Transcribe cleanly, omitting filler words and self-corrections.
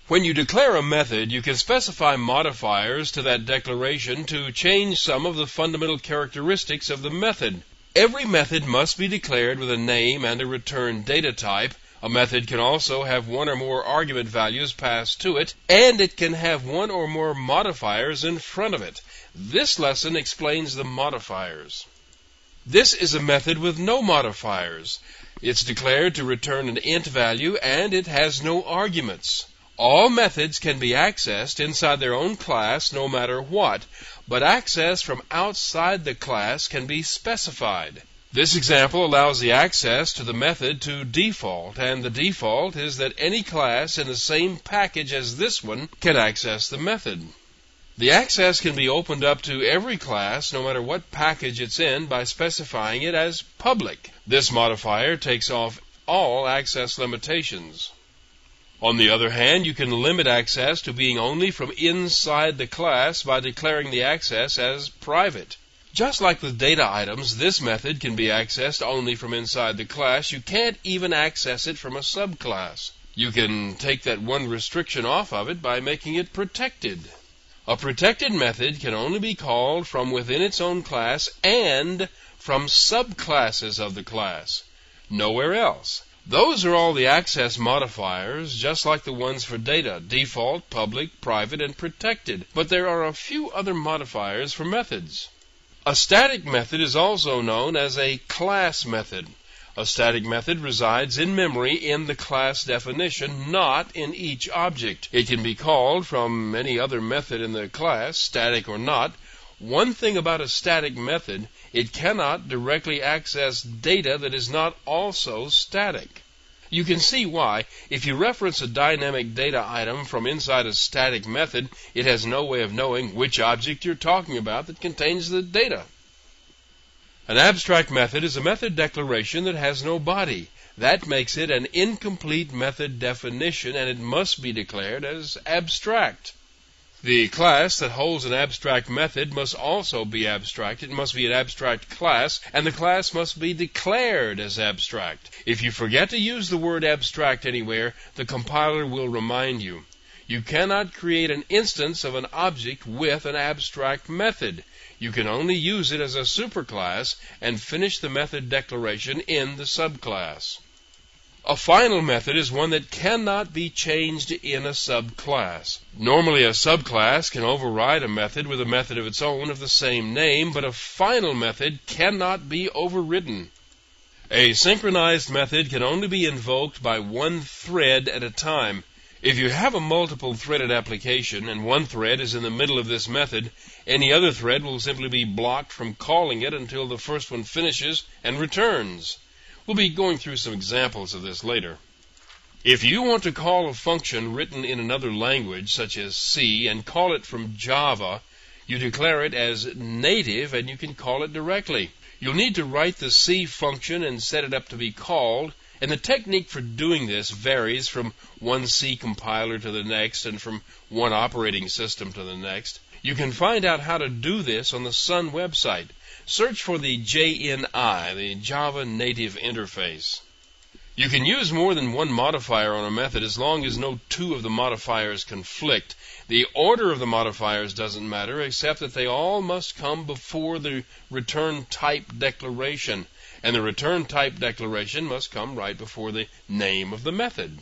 When you declare a method, you can specify modifiers to that declaration to change some of the fundamental characteristics of the method. Every method must be declared with a name and a return data type. A method can also have one or more argument values passed to it, and it can have one or more modifiers in front of it. This lesson explains the modifiers. This is a method with no modifiers. It's declared to return an int value, and it has no arguments. All methods can be accessed inside their own class no matter what, but access from outside the class can be specified. This example allows the access to the method to default, and the default is that any class in the same package as this one can access the method. The access can be opened up to every class, no matter what package it's in, by specifying it as public. This modifier takes off all access limitations. On the other hand, you can limit access to being only from inside the class by declaring the access as private. Just like with data items, this method can be accessed only from inside the class. You can't even access it from a subclass. You can take that one restriction off of it by making it protected. A protected method can only be called from within its own class and from subclasses of the class. Nowhere else. Those are all the access modifiers, just like the ones for data: default, public, private, and protected. But there are a few other modifiers for methods. A static method is also known as a class method. A static method resides in memory in the class definition, not in each object. It can be called from any other method in the class, static or not. One thing about a static method, it cannot directly access data that is not also static. You can see why. If you reference a dynamic data item from inside a static method, it has no way of knowing which object you're talking about that contains the data. An abstract method is a method declaration that has no body. That makes it an incomplete method definition, and it must be declared as abstract. The class that holds an abstract method must also be abstract. It must be an abstract class, and the class must be declared as abstract. If you forget to use the word abstract anywhere, the compiler will remind you. You cannot create an instance of an object with an abstract method. You can only use it as a superclass and finish the method declaration in the subclass. A final method is one that cannot be changed in a subclass. Normally, a subclass can override a method with a method of its own of the same name, but a final method cannot be overridden. A synchronized method can only be invoked by one thread at a time. If you have a multiple-threaded application and one thread is in the middle of this method, any other thread will simply be blocked from calling it until the first one finishes and returns. We'll be going through some examples of this later. If you want to call a function written in another language, such as C, and call it from Java, you declare it as native and you can call it directly. You'll need to write the C function and set it up to be called, and the technique for doing this varies from one C compiler to the next and from one operating system to the next. You can find out how to do this on the Sun website. Search for the JNI, the Java Native Interface. You can use more than one modifier on a method as long as no two of the modifiers conflict. The order of the modifiers doesn't matter, except that they all must come before the return type declaration, and the return type declaration must come right before the name of the method.